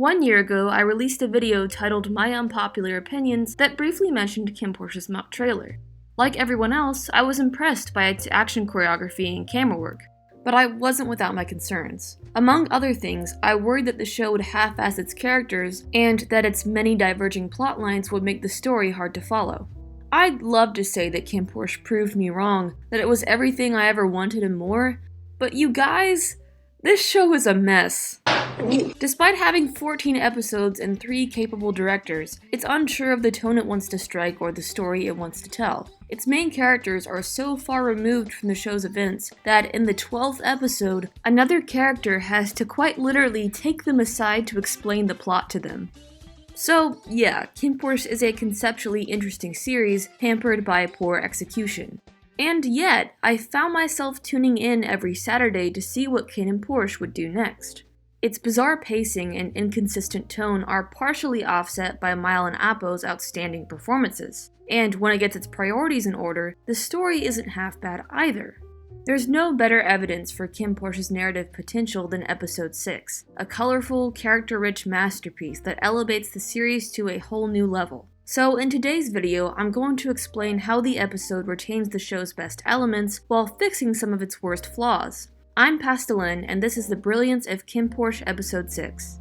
1 year ago, I released a video titled My Unpopular Opinions that briefly mentioned Kinnporsche's mock trailer. Like everyone else, I was impressed by its action choreography and camera work, but I wasn't without my concerns. Among other things, I worried that the show would half-ass its characters and that its many diverging plotlines would make the story hard to follow. I'd love to say that Kinnporsche proved me wrong, that it was everything I ever wanted and more, but you guys, this show is a mess. Despite having 14 episodes and 3 capable directors, it's unsure of the tone it wants to strike or the story it wants to tell. Its main characters are so far removed from the show's events that in the 12th episode, another character has to quite literally take them aside to explain the plot to them. So yeah, Kinnporsche is a conceptually interesting series hampered by poor execution. And yet, I found myself tuning in every Saturday to see what Kinnporsche would do next. Its bizarre pacing and inconsistent tone are partially offset by Mile and Appo's outstanding performances. And when it gets its priorities in order, the story isn't half bad either. There's no better evidence for Kinnporsche's narrative potential than Episode 6, a colorful, character-rich masterpiece that elevates the series to a whole new level. So in today's video, I'm going to explain how the episode retains the show's best elements while fixing some of its worst flaws. I'm Pastelin, and this is the Brilliance of Kinnporsche Episode 6.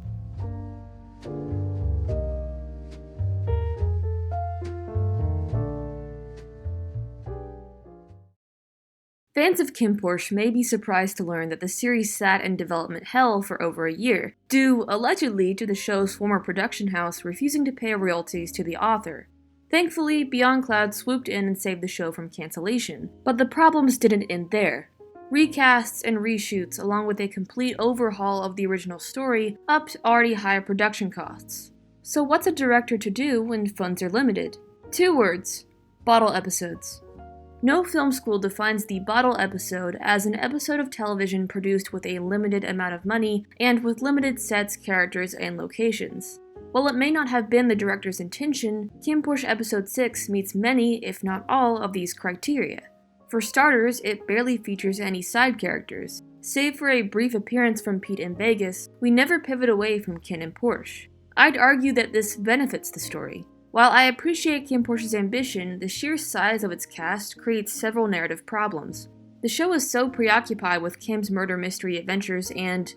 Fans of Kinnporsche may be surprised to learn that the series sat in development hell for over a year, due allegedly to the show's former production house refusing to pay royalties to the author. Thankfully, Beyond Cloud swooped in and saved the show from cancellation, but the problems didn't end there. Recasts and reshoots, along with a complete overhaul of the original story, upped already high production costs. So what's a director to do when funds are limited? 2 words: bottle episodes. No film school defines the bottle episode as an episode of television produced with a limited amount of money and with limited sets, characters, and locations. While it may not have been the director's intention, Kinnporsche Episode 6 meets many, if not all, of these criteria. For starters, it barely features any side characters. Save for a brief appearance from Pete in Vegas, we never pivot away from Kinn and Porsche. I'd argue that this benefits the story. While I appreciate Kinnporsche's ambition, the sheer size of its cast creates several narrative problems. The show is so preoccupied with Kim's murder mystery adventures and,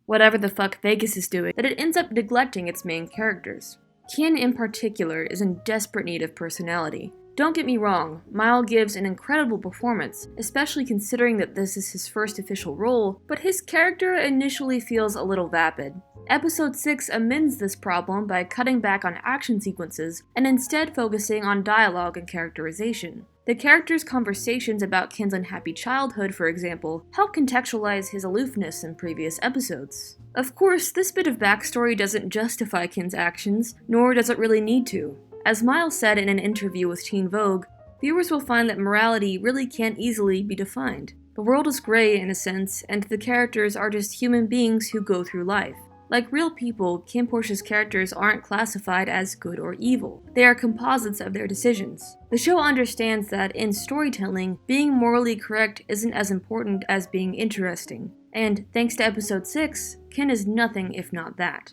whatever the fuck Vegas is doing, that it ends up neglecting its main characters. Kinn in particular is in desperate need of personality. Don't get me wrong, Mile gives an incredible performance, especially considering that this is his first official role, but his character initially feels a little vapid. Episode 6 amends this problem by cutting back on action sequences and instead focusing on dialogue and characterization. The character's conversations about Kinn's unhappy childhood, for example, help contextualize his aloofness in previous episodes. Of course, this bit of backstory doesn't justify Kinn's actions, nor does it really need to. As Miles said in an interview with Teen Vogue, viewers will find that morality really can't easily be defined. The world is gray in a sense, and the characters are just human beings who go through life. Like real people, Kinnporsche's characters aren't classified as good or evil. They are composites of their decisions. The show understands that in storytelling, being morally correct isn't as important as being interesting. And thanks to Episode 6, Kinn is nothing if not that.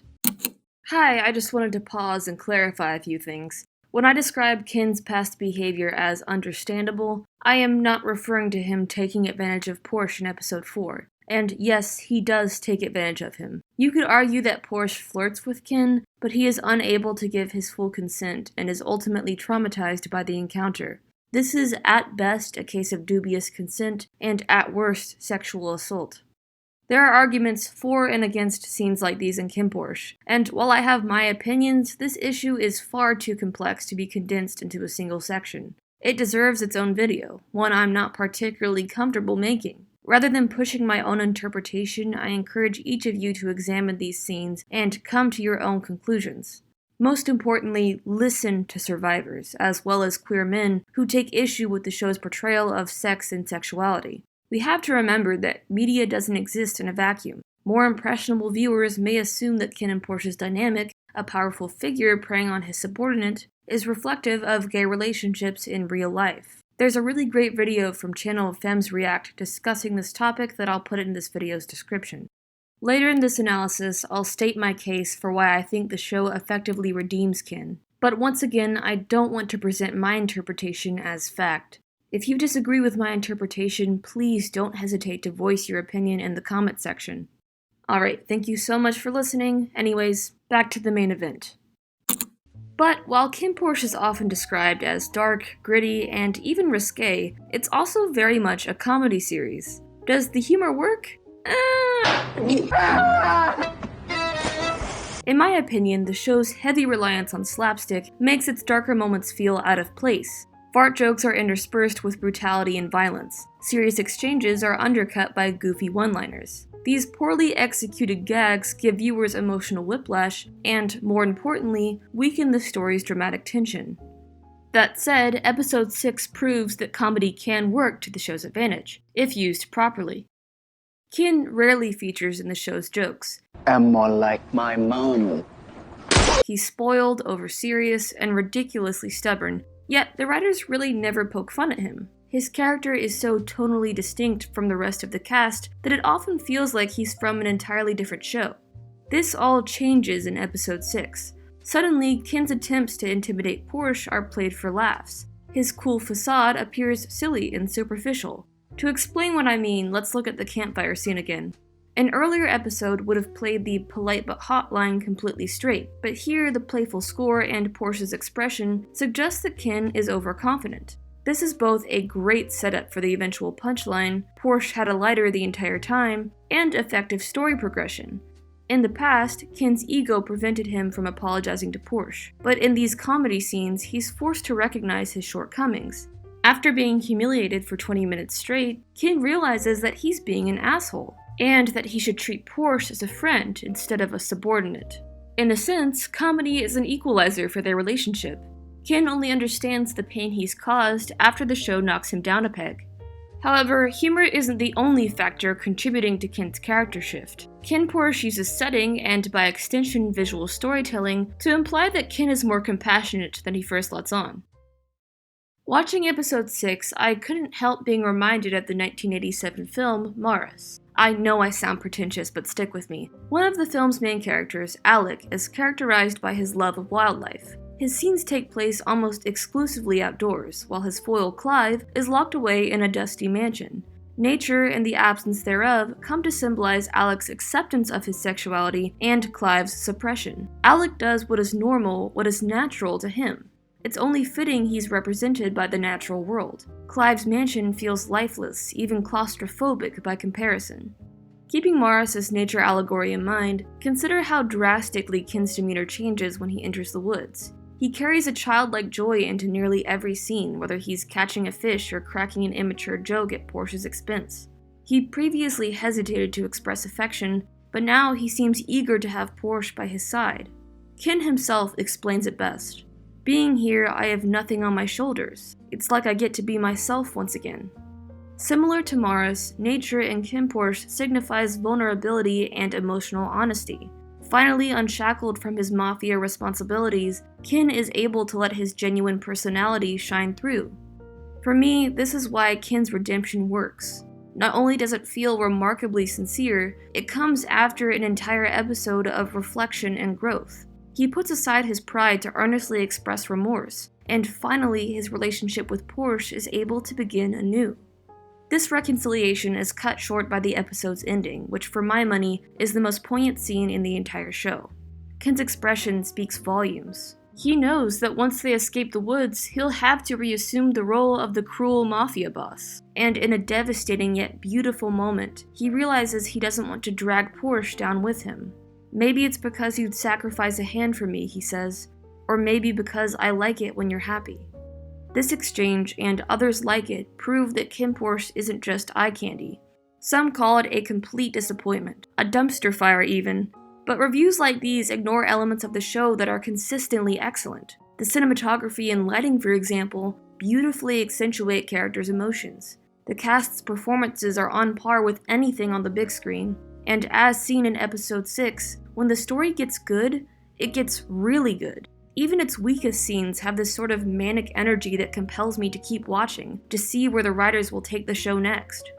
Hi, I just wanted to pause and clarify a few things. When I describe Kinn's past behavior as understandable, I am not referring to him taking advantage of Porsche in Episode 4. And yes, he does take advantage of him. You could argue that Porsche flirts with Kinn, but he is unable to give his full consent and is ultimately traumatized by the encounter. This is at best a case of dubious consent and at worst sexual assault. There are arguments for and against scenes like these in Kinnporsche, and while I have my opinions, this issue is far too complex to be condensed into a single section. It deserves its own video, one I'm not particularly comfortable making. Rather than pushing my own interpretation, I encourage each of you to examine these scenes and come to your own conclusions. Most importantly, listen to survivors, as well as queer men who take issue with the show's portrayal of sex and sexuality. We have to remember that media doesn't exist in a vacuum. More impressionable viewers may assume that Kinnporsche's dynamic, a powerful figure preying on his subordinate, is reflective of gay relationships in real life. There's a really great video from channel Femmes React discussing this topic that I'll put in this video's description. Later in this analysis, I'll state my case for why I think the show effectively redeems Kinn. But once again, I don't want to present my interpretation as fact. If you disagree with my interpretation, please don't hesitate to voice your opinion in the comment section. Alright, thank you so much for listening. Anyways, back to the main event. But while Kinnporsche is often described as dark, gritty, and even risque, it's also very much a comedy series. Does the humor work? In my opinion, the show's heavy reliance on slapstick makes its darker moments feel out of place. Fart jokes are interspersed with brutality and violence. Serious exchanges are undercut by goofy one-liners. These poorly executed gags give viewers emotional whiplash and, more importantly, weaken the story's dramatic tension. That said, episode 6 proves that comedy can work to the show's advantage, if used properly. Kinn rarely features in the show's jokes. I'm more like my mom. He's spoiled, over-serious, and ridiculously stubborn, yet the writers really never poke fun at him. His character is so tonally distinct from the rest of the cast that it often feels like he's from an entirely different show. This all changes in episode 6. Suddenly, Kinn's attempts to intimidate Porsche are played for laughs. His cool facade appears silly and superficial. To explain what I mean, let's look at the campfire scene again. An earlier episode would have played the polite but hot line completely straight, but here the playful score and Porsche's expression suggest that Kinn is overconfident. This is both a great setup for the eventual punchline, Porsche had a lighter the entire time, and effective story progression. In the past, Kinn's ego prevented him from apologizing to Porsche, but in these comedy scenes, he's forced to recognize his shortcomings. After being humiliated for 20 minutes straight, Kinn realizes that he's being an asshole, and that he should treat Porsche as a friend instead of a subordinate. In a sense, comedy is an equalizer for their relationship. Kinn only understands the pain he's caused after the show knocks him down a peg. However, humor isn't the only factor contributing to Kinn's character shift. Kinnporsche uses setting, and by extension visual storytelling, to imply that Kinn is more compassionate than he first lets on. Watching episode 6, I couldn't help being reminded of the 1987 film, Maris. I know I sound pretentious, but stick with me. One of the film's main characters, Alec, is characterized by his love of wildlife. His scenes take place almost exclusively outdoors, while his foil Clive is locked away in a dusty mansion. Nature and the absence thereof come to symbolize Alec's acceptance of his sexuality and Clive's suppression. Alec does what is normal, what is natural to him. It's only fitting he's represented by the natural world. Clive's mansion feels lifeless, even claustrophobic by comparison. Keeping Maris's nature allegory in mind, consider how drastically Kinn's demeanor changes when he enters the woods. He carries a childlike joy into nearly every scene, whether he's catching a fish or cracking an immature joke at Porsche's expense. He previously hesitated to express affection, but now he seems eager to have Porsche by his side. Kinn himself explains it best. Being here, I have nothing on my shoulders. It's like I get to be myself once again. Similar to Maris, nature in Kinnporsche signifies vulnerability and emotional honesty. Finally unshackled from his mafia responsibilities, Kinn is able to let his genuine personality shine through. For me, this is why Kinn's redemption works. Not only does it feel remarkably sincere, it comes after an entire episode of reflection and growth. He puts aside his pride to earnestly express remorse, and finally his relationship with Porsche is able to begin anew. This reconciliation is cut short by the episode's ending, which for my money is the most poignant scene in the entire show. Kinn's expression speaks volumes. He knows that once they escape the woods, he'll have to reassume the role of the cruel mafia boss. And in a devastating yet beautiful moment, he realizes he doesn't want to drag Porsche down with him. Maybe it's because you'd sacrifice a hand for me, he says, or maybe because I like it when you're happy. This exchange, and others like it, prove that Kinnporsche isn't just eye candy. Some call it a complete disappointment, a dumpster fire even, but reviews like these ignore elements of the show that are consistently excellent. The cinematography and lighting, for example, beautifully accentuate characters' emotions. The cast's performances are on par with anything on the big screen, and as seen in episode 6, when the story gets good, it gets really good. Even its weakest scenes have this sort of manic energy that compels me to keep watching, to see where the writers will take the show next.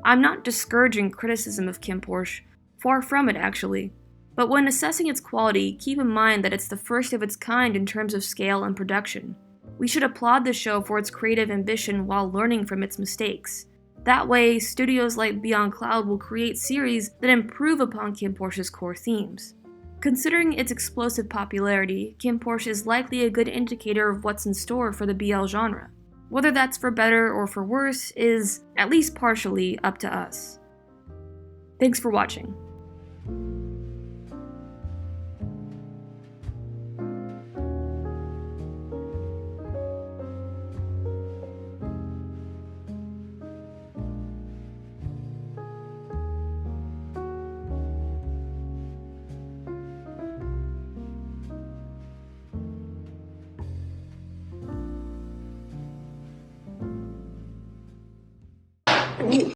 I'm not discouraging criticism of Kinnporsche, Far from it, actually. But when assessing its quality, keep in mind that it's the first of its kind in terms of scale and production. We should applaud the show for its creative ambition while learning from its mistakes. That way, studios like Beyond Cloud will create series that improve upon Kinnporsche's core themes. Considering its explosive popularity, Kinnporsche is likely a good indicator of what's in store for the BL genre. Whether that's for better or for worse is, at least partially, up to us. Thanks for watching.